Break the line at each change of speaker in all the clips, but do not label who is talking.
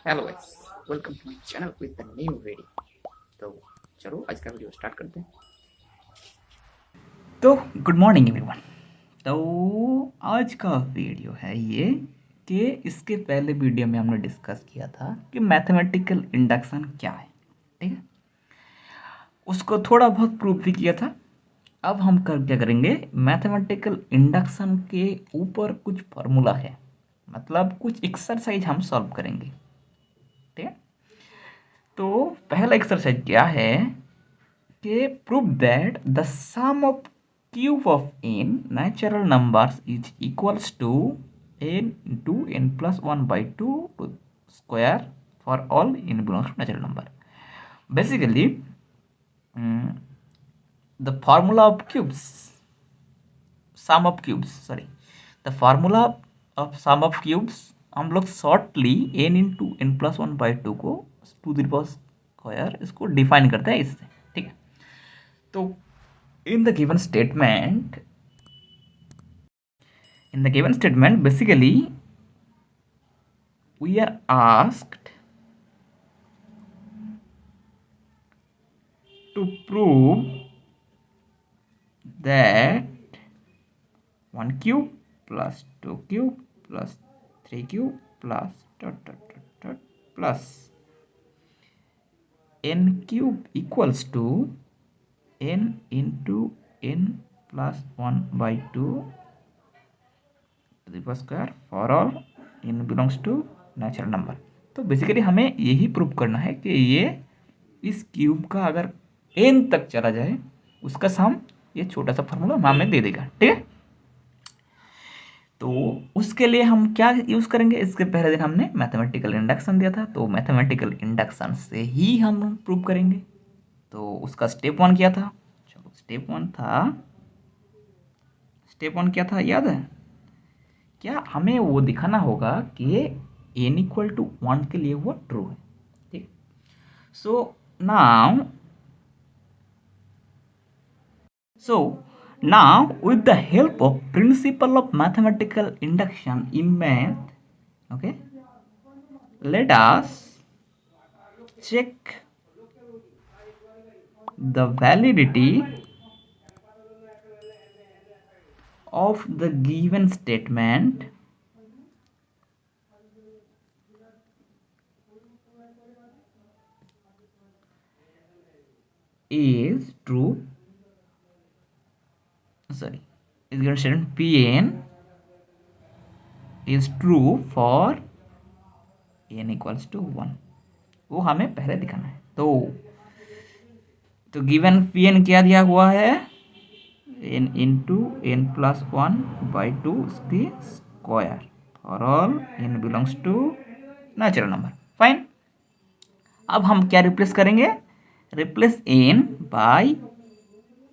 Hello guys, welcome to my channel with the new video. तो चलो आज का वीडियो स्टार्ट करते हैं।
तो गुड मॉर्निंग एवरीवन। तो आज का वीडियो है ये कि इसके पहले वीडियो में हमने डिस्कस किया था कि मैथमेटिकल इंडक्शन क्या है। ठीक है, उसको थोड़ा बहुत प्रूफ भी किया था। अब हम क्या करेंगे, मैथमेटिकल इंडक्शन के ऊपर कुछ फार्मूला है, मतलब कुछ एक्सरसाइज हम सॉल्व करेंगे। ठीक है, तो पहला एक्सरसाइज क्या है कि prove that the sum of cube of n natural numbers is equals to n into n plus 1 by 2 to square for all n belongs to natural number. Basically, mm, the formula of cubes, sum of cubes, sorry, the formula of sum of cubes हम लोग shortly n into n plus one by two को to the power square इसको define करते हैं इससे। ठीक है, तो in the given statement, basically we are asked to prove that 1 cube plus 2 cube plus 3 cube plus plus n cube equals to n into n plus 1 by 2 to the power square for all n belongs to natural number. तो basically हमें यही prove करना है कि ये इस cube का अगर n तक चला जाए उसका सम ये छोटा सा फार्मूला हमें दे देगा। ठीक है, तो उसके लिए हम क्या यूज करेंगे, इसके पहले दिन हमने मैथमेटिकल इंडक्शन दिया था, तो मैथमेटिकल इंडक्शन से ही हम प्रूव करेंगे। तो उसका स्टेप वन क्या था, चलो स्टेप वन क्या था याद है क्या, हमें वो दिखाना होगा कि n इक्वल टू वन के लिए वो ट्रू है। ठीक, so now So now with the help of principle of mathematical induction in math, okay, let us check the validity of the given statement is true, sorry, is given statement Pn is true for n equals to 1, वो हमें पहले दिखाना है। तो given Pn क्या दिया हुआ है, n into n plus one by two उसकी square for all n belongs to natural number. Fine, अब हम क्या रिप्लेस करेंगे, replace n by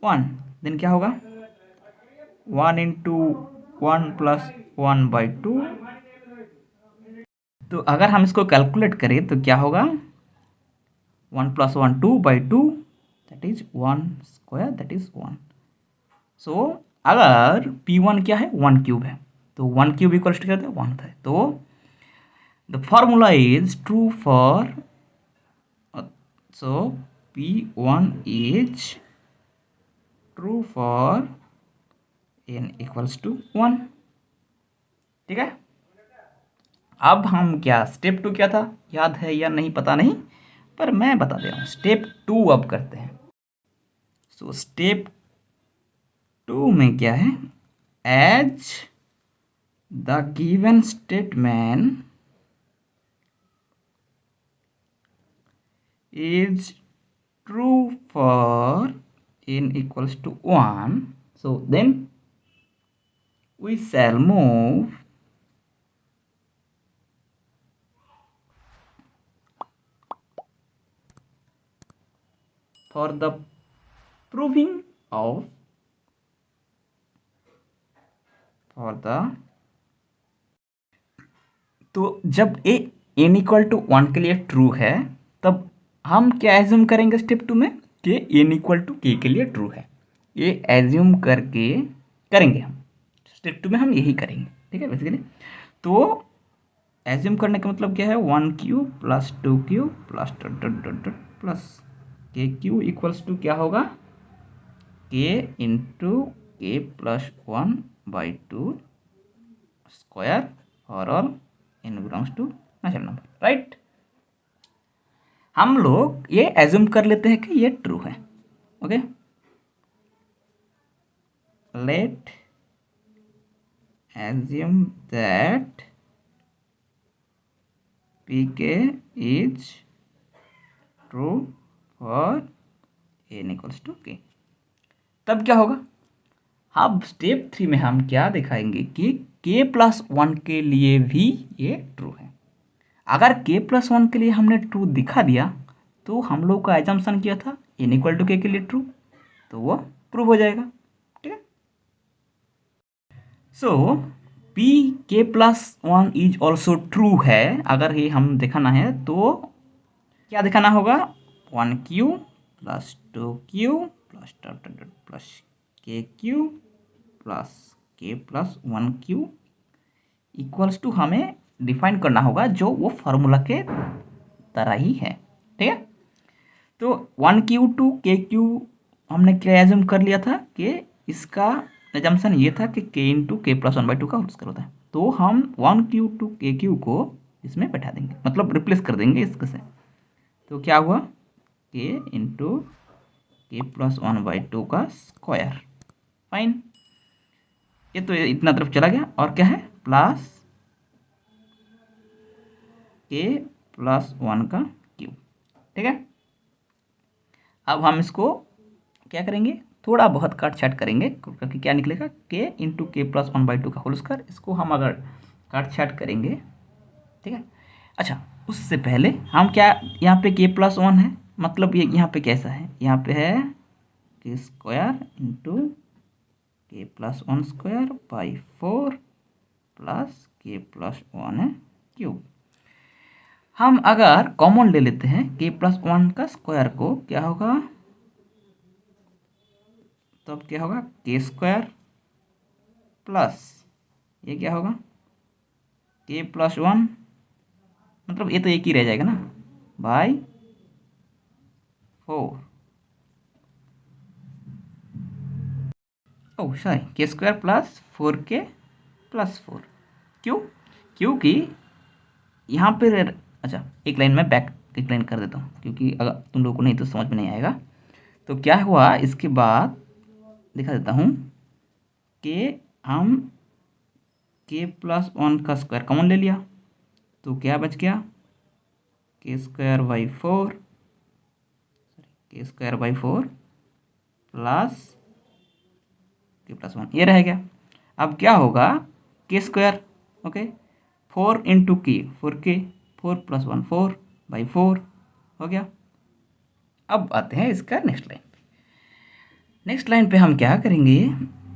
one, then क्या होगा one into one plus one by two. तो अगर हम इसको कैलकुलेट करें तो क्या होगा, one plus one two by two that is one square that is one. So अगर P1 क्या है, वन क्यूब है, तो वन क्यूब इक्वल टू क्या होता है, वन था। तो the formula is true for, so P1 is true for n equals to one. ठीक है, अब हम क्या, स्टेप टू क्या था याद है या नहीं पता नहीं, पर मैं बता दे रहा हूँ। स्टेप टू अब करते हैं। सो स्टेप टू में क्या है, as the given statement is true for n equals to 1, so then we shall move for the proving of, for the, तो जब ए n इक्वल टू वन के लिए ट्रू है तब हम क्या एज्यूम करेंगे स्टेप टू में कि n इक्वल टू k के लिए ट्रू है, ये एज्यूम करके करेंगे हम। स्टेप टू में हम यही करेंगे। ठीक है, बेसिकली तो एज्यूम करने का मतलब क्या है, 1 cube plus 2 cube plus dot dot dot dot plus k cube equals to क्या होगा, k into k plus 1/2 square for all n belongs to natural number, right. हम लोग ये एज्यूम कर लेते हैं कि ये ट्रू है, okay. Let assume that pk is true for n equals to k। तब क्या होगा, अब स्टेप 3 में हम क्या दिखाएंगे कि k प्लस 1 के लिए भी ये ट्रू है। अगर k प्लस 1 के लिए हमने ट्रू दिखा दिया तो हम लोग का एजम्पशन किया था n इक्वल टू k के लिए ट्रू, तो वो प्रूव हो जाएगा, ठीक है। सो पी के प्लस 1 इज ऑल्सो ट्रू है, अगर ये हम दिखाना है तो क्या दिखाना होगा, 1 cube plus 2 cube plus dot dot plus k Q plus के प्लस 1 क्यू इक्वल्स टू हमें डिफाइन करना होगा जो वो फार्मूला के तरह ही है, ठीक है। तो 1 क्यू टू के क्यू हमने क्या एज्यूम कर लिया था कि इसका एजम्पशन ये था कि के इंटू के प्लस 1/2 का होल स्क्वायर होता है, तो हम 1 क्यू टू के क्यू को इसमें बैठा देंगे, मतलब रिप्लेस कर देंगे इसके से। तो क्या हुआ, के इंटू के प्लस 1/2 का स्क्वायर, फाइन। ये तो इतना तरफ चला गया, और क्या है, प्लस के प्लस 1 का क्यूब, ठीक है। अब हम इसको क्या करेंगे, थोड़ा बहुत काट छाट करेंगे, क्योंकि क्या निकलेगा, के इंटू के प्लस 1/2 का होल स्क्वायर। इसको हम अगर काट छाट करेंगे, ठीक है। अच्छा, उससे पहले हम क्या, यहाँ पे के प्लस 1 है, मतलब ये यहाँ पे कैसा है, यहाँ पे है के square into k plus 1 square by 4 plus के प्लस 1 है क्यूब। हम अगर कॉमन ले लेते हैं के प्लस 1 का स्क्वायर को, क्या होगा, तो अब क्या होगा, के स्क्वायर प्लस ये क्या होगा, के प्लस 1, मतलब ये तो एक ही रह जाएगा ना, बाई 4, ओह सॉरी, के स्क्वायर प्लस 4 के प्लस 4। क्यों, क्योंकि यहाँ पे अच्छा, एक लाइन में बैक एक लाइन कर देता हूँ, क्योंकि अगर तुम लोगों को नहीं तो समझ में नहीं आएगा। तो क्या हुआ, इसके बाद दिखा देता हूँ कि हम के प्लस 1 का स्क्वायर कॉमन ले लिया, तो क्या बच गया, के स्क्वायर बाई 4, के स्क्वायर बाई 4 प्लस के प्लस 1, ये रह गया। अब क्या होगा, के स्क्वायर, ओके, 4 इंटू के 4 के, 4 प्लस 1 4/4 हो गया। अब आते हैं इसका नेक्स्ट लाइन पे। नेक्स्ट लाइन पे हम क्या करेंगे,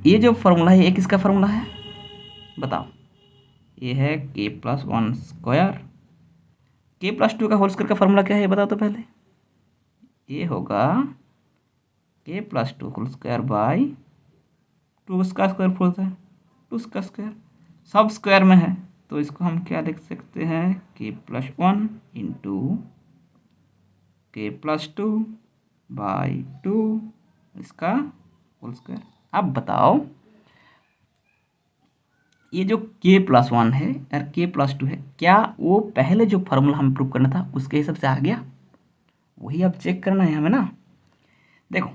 ये जो फार्मूला है ये किसका फार्मूला है बताओ, ये है के प्लस 1 स्क्वायर, के प्लस 2 का होल स्क्वायर का फार्मूला क्या है बताओ तो पहले, ये होगा के प्लस 2 होल स्क्वायर बाई 2 का स्क्वायर होता है, 2 का स्क्वायर सब स्क्वायर में है, तो इसको हम क्या लिख सकते हैं, के plus 1 into k plus 2 by 2 इसका होल स्क्वायर। अब बताओ, ये जो के प्लस 1 है और के प्लस 2 है, क्या वो पहले जो फार्मूला हमें प्रूव करना था उसके हिसाब से आ गया, वही अब चेक करना है हमें ना। देखो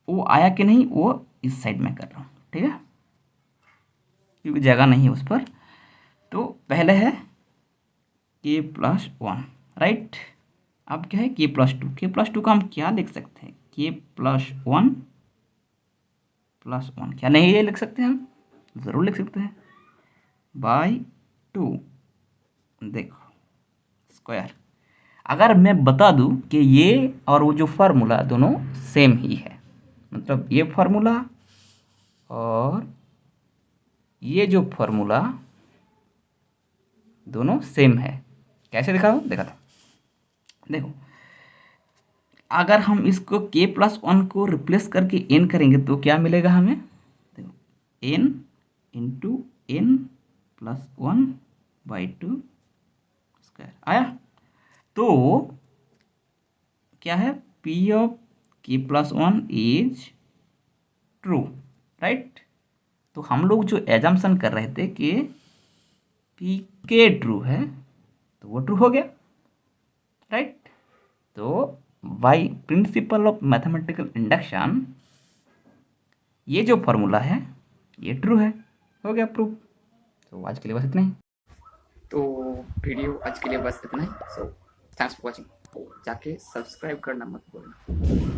वो आया कि नहीं, वो इस साइड में कर रहा हूँ, ठीक है, क्योंकि जगह नहीं है उस पर। तो पहले है के प्लस 1, राइट। अब क्या है, के प्लस 2, के प्लस 2 का हम क्या लिख सकते हैं, के प्लस 1 प्लस 1, क्या नहीं ये लिख सकते हैं, हम ज़रूर लिख सकते हैं, बाई 2, देखो स्क्वायर। अगर मैं बता दूं कि ये और वो जो फार्मूला दोनों सेम ही है, मतलब ये फार्मूला और ये जो फार्मूला दोनों सेम है, कैसे दिखा देखा था, देखो अगर हम इसको के प्लस 1 को रिप्लेस करके एन करेंगे तो क्या मिलेगा हमें, देखो n into n plus 1 by 2 square आया। तो क्या है, P of k plus 1 is true, right. तो हम लोग जो एजम्पशन कर रहे थे कि पी के ट्रू है, तो वो ट्रू हो गया, राइट। तो by principle of mathematical induction ये जो फॉर्मूला है ये ट्रू है, हो गया प्रूफ। तो आज के लिए बस इतना ही।
तो वीडियो आज के लिए बस इतना ही। So thanks for watching. जाके सब्सक्राइब करना मत भूलना।